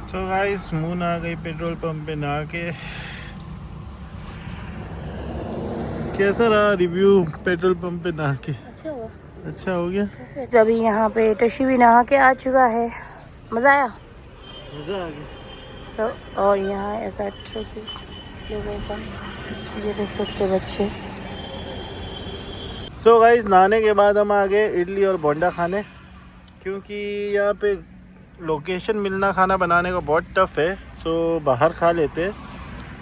तो guys moon आ गई petrol pump पे नहा के। कैसा रहा रिव्यू पेट्रोल पंप पे नहा के? अच्छा हो गया। अभी यहाँ पे टशी भी नहा के आ चुका है। मजा आया। मजा आ गया। और यहाँ ऐसा लोकेशन ये देख सकते हैं बच्चे। सो गाइस नहाने के बाद हम आ गए इडली और बोंडा खाने, क्योंकि यहाँ पे लोकेशन मिलना खाना बनाने को बहुत टफ है। सो बाहर खा लेते।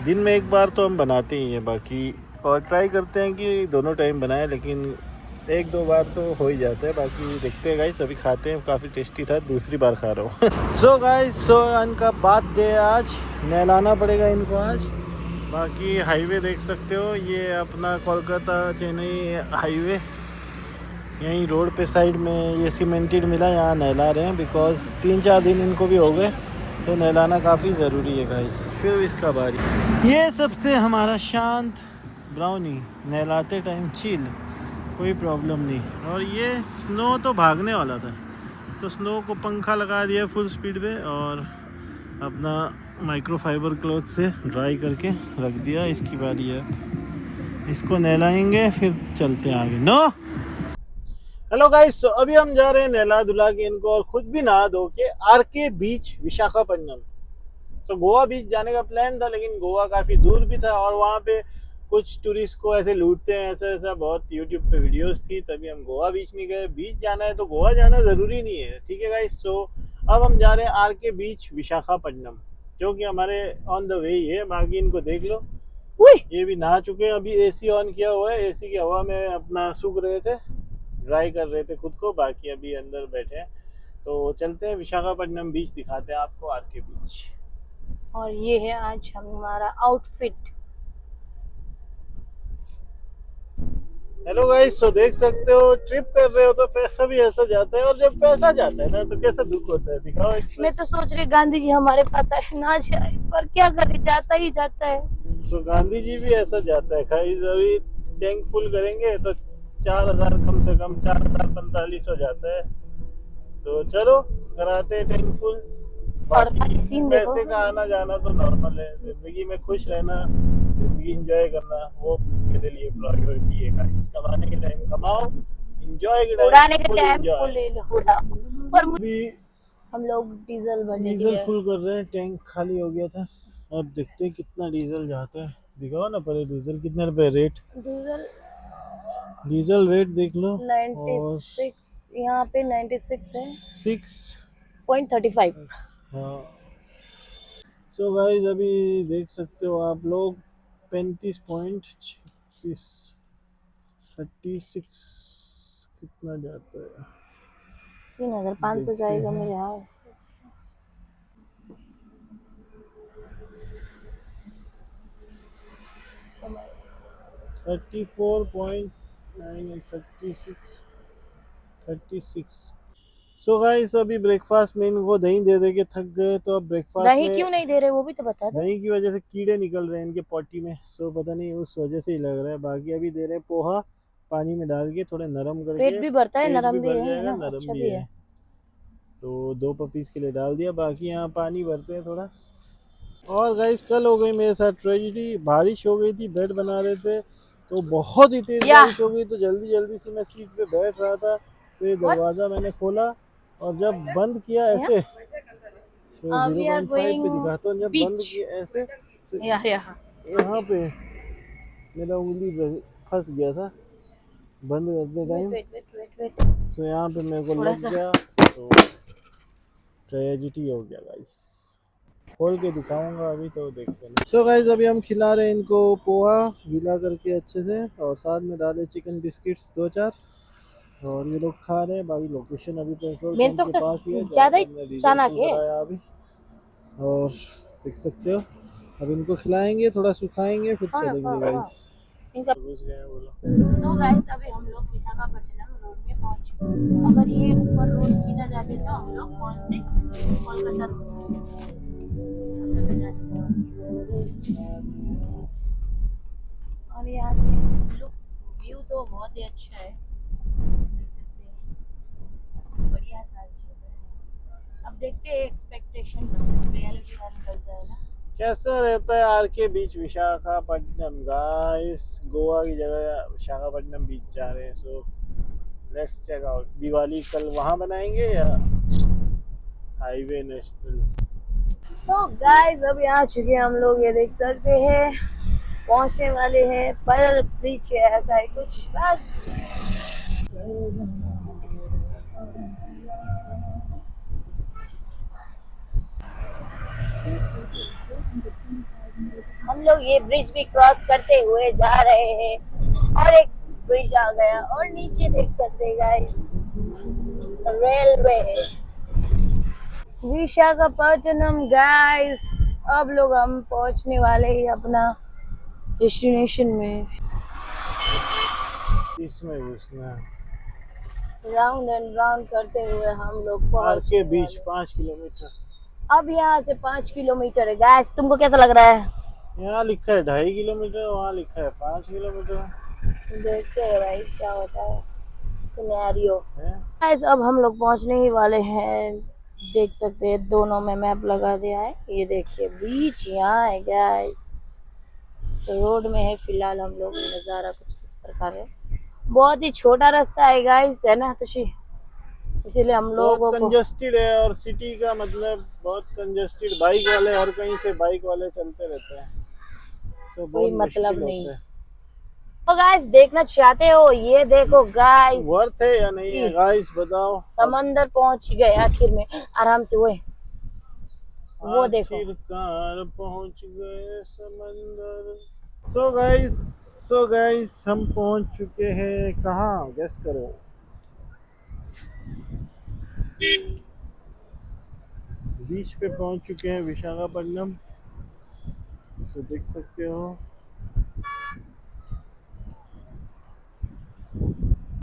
दिन में एक बार तो हम बनाते ही हैं, बाकी और ट्राई करते हैं कि दोनों टाइम बनाएं, लेकिन एक दो बार तो हो ही जाता है। बाकी देखते हैं गाइस, अभी खाते हैं। काफ़ी टेस्टी था, दूसरी बार खा रहा हूँ। सो गाइस इनका बर्थडे आज, नहलाना पड़ेगा इनको आज। बाकी हाईवे देख सकते हो, ये अपना कोलकाता चेन्नई हाईवे, यहीं रोड पे साइड में ये सीमेंटेड मिला, यहाँ नहला रहे हैं बिकॉज 3-4 दिन इनको भी हो गए, तो नहलाना काफ़ी ज़रूरी है गाइस। फिर इसका बारी ये सबसे हमारा शांत ब्राउनी, नहलाते टाइम चिल, कोई प्रॉब्लम नहीं। और ये स्नो तो भागने वाला था, तो स्नो को पंखा लगा दिया फुल स्पीड पे और अपना माइक्रोफाइबर क्लॉथ से ड्राई करके रख दिया। इसकी बारी है, इसको नहलाएंगे फिर चलते हैं आगे। नो हेलो गाइस, तो अभी हम जा रहे हैं नहला धुला के इनको और खुद भी नहा धो के आरके बीच विशाखापट्टनम। सो गोवा बीच जाने का प्लान था, लेकिन गोवा काफ़ी दूर भी था और वहाँ पे कुछ टूरिस्ट को ऐसे लूटते हैं, ऐसा ऐसा बहुत यूट्यूब पे वीडियोस थी, तभी हम गोवा बीच नहीं गए। बीच जाना है तो गोवा जाना ज़रूरी नहीं है, ठीक है गाइस। सो अब हम जा रहे हैं आरके बीच विशाखापट्टनम, जो कि हमारे ऑन द वे ही है। बाकी इनको देख लो, ये भी नहा चुके हैं। अभी एसी ऑन किया हुआ है, एसी की हवा में अपना सूख रहे थे, ड्राई कर रहे थे खुद को। बाकी अभी अंदर बैठे हैं, तो चलते हैं विशाखापट्टनम बीच, दिखाते हैं आपको आरके बीच। और ये है आज हमारा आउटफिट। हेलो गाइस, तो देख सकते हो ट्रिप कर रहे हो तो पैसा भी ऐसा जाता है, और जब पैसा जाता है ना तो कैसा दुख होता है। दिखाओ। मैं तो सोच रही गांधी जी हमारे पास आए ना जाए, पर क्या करे, जाता ही जाता है। तो गांधी जी भी ऐसा जाता है। गाइस अभी टैंक फुल करेंगे तो 4000 कम से कम 4045 हो जाता है। तो चलो कराते हैं टैंक फुल। बाकी पैसे का आना जाना तो नॉर्मल है, जिंदगी में खुश रहना, जिंदगी एंजॉय करना, वो मेरे लिए प्रायोरिटी है गाइस। कमाने के टाइम कमाओ, एंजॉय के टाइम उड़ाने के टाइम फुल ले लो, उड़ा। पर अभी हम लोग डीजल भरने डीजल फुल कर रहे हैं, टैंक खाली हो गया था। अब देखते हैं कितना डीजल जाता है। दिखाओ ना पहले डीजल कितने रुपए रेट, डीजल रेट देख लो। 96 यहाँ पे 96 है, 6.35। हाँ। सो गाइस अभी देख सकते हो आप लोग 35.36 36 कितना जाता है, 3500 जाएगा मेरे यहाँ। 36। सो गाइस अभी ब्रेकफास्ट में इनको दही दे दे के थक गए, तो अब ब्रेकफास्ट दही में क्यों नहीं दे रहे वो भी तो बता दो। दही की वजह से कीड़े निकल रहे हैं इनके पॉटी में, सो पता नहीं उस वजह से ही लग रहा है। बाकी अभी दे रहे हैं पोहा, पानी में डाल के थोड़े नरम करके। पेट भी भरता है, नरम भी है ना, नरम अच्छा भी भी है। है। तो 2 पपीज के लिए डाल दिया। बाकी यहाँ पानी भरते हैं थोड़ा। और गाइस कल हो गई मेरे साथ ट्रेजेडी, बारिश हो गई थी, बेड बना रहे थे तो बहुत ही तेज बारिश हो गई, तो जल्दी जल्दी से मैं सीट पे बैठ रहा था, तो ये दरवाज़ा मैंने खोला और जब बंद किया ऐसे, तो 0.5 पे दिखाता हूँ, जब बंद किया ऐसे तो यहाँ पे मेरा उंगली फंस गया था बंद करते टाइम। सो यहाँ पे मेरे को लग गया, तो ट्रेजेडी हो गया गाइस। खोल के दिखाऊंगा अभी, तो देखते हैं। सो गाइस अभी हम खिला रहे हैं इनको पोहा गीला करके अच्छे से, और साथ में डाले चिकन बिस्किट्स 2-4, और ये लोग खा रहे हैं। बाकी लोकेशन अभी पेट्रोल पंप के पास ही है, ज़्यादा कराया अभी। और देख सकते हो अब इनको खिलाएंगे, थोड़ा सुखाएंगे, फिर चलेंगे गाइस। घुस गए बोलो। सो गाइस अभी हम लोग विशाखापट्टनम रोड में पहुंच चुके हैं। अगर ये ऊपर रोड सीधा जाते तो हम लोग पहुंचते कोलकाता रोड। और यहाँ से लुक व्यू तो बहुत ही अच्छा है, देख सकते हैं, बढ़िया सा जगह है। अब अब देखते हैं एक्सपेक्टेशन वर्सेस रियलिटी का निकल जाएगा। कैसा रहता है आर के बीच विशाखापट्टनम गाइस, गोवा की जगह विशाखापट्टनम बीच जा रहे हैं। So let's check out. Diwali कल वहां बनाएंगे या हाईवे नेशनल? सो गाइस अभी आ चुके हैं हम लोग, ये देख सकते हैं, पहुंचने वाले हैं, पर पीछे ऐसा है कुछ बस। हम लोग ये ब्रिज भी क्रॉस करते हुए जा रहे हैं और एक ब्रिज आ गया और नीचे देख सकते हैं गाइस रेलवे विशाखापट्टनम गाइस। अब लोग हम पहुंचने वाले हैं अपना डेस्टिनेशन में। इसमें घुसना है। राउंड एंड राउंड करते हुए हम लोग आर पहुंच के बीच 5 किलोमीटर। अब यहाँ से 5 किलोमीटर है गाइस। तुमको कैसा लग रहा है? यहाँ लिखा है 2.5 किलोमीटर, वहाँ लिखा है 5 किलोमीटर। देखते हैं भाई क्या होता है सिनेरियो। है? गाइस अब हम लोग पहुंचने ही वाले हैं, देख सकते हैं दोनों में मैप लगा दिया है। ये देखिए बीच यहाँ है गाइस, रोड में है फिलहाल हम लोग। नज़ारा कुछ इस प्रकार है, बहुत ही छोटा रास्ता है गाइस, है ना तशी, इसीलिए हम लोगों बहुत को कंजेस्टेड है और सिटी का मतलब बहुत कंजेस्टेड। बाइक वाले हर कहीं से बाइक वाले चलते रहते हैं, तो कोई बहुत मतलब मुश्किल नहीं। होता है। तो गाइस देखना चाहते हो, ये देखो गाइस, वर्थ है या नहीं है गाइस बताओ। समंदर पहुंच गए आखिर में, आराम से वो देखो। आखिरकार पहुंच गए समंदर। सो गाइस हम पहुंच चुके हैं कहाँ, गेस करो। बीच पे पहुंच चुके हैं विशाखापट्टनम। सो देख सकते हो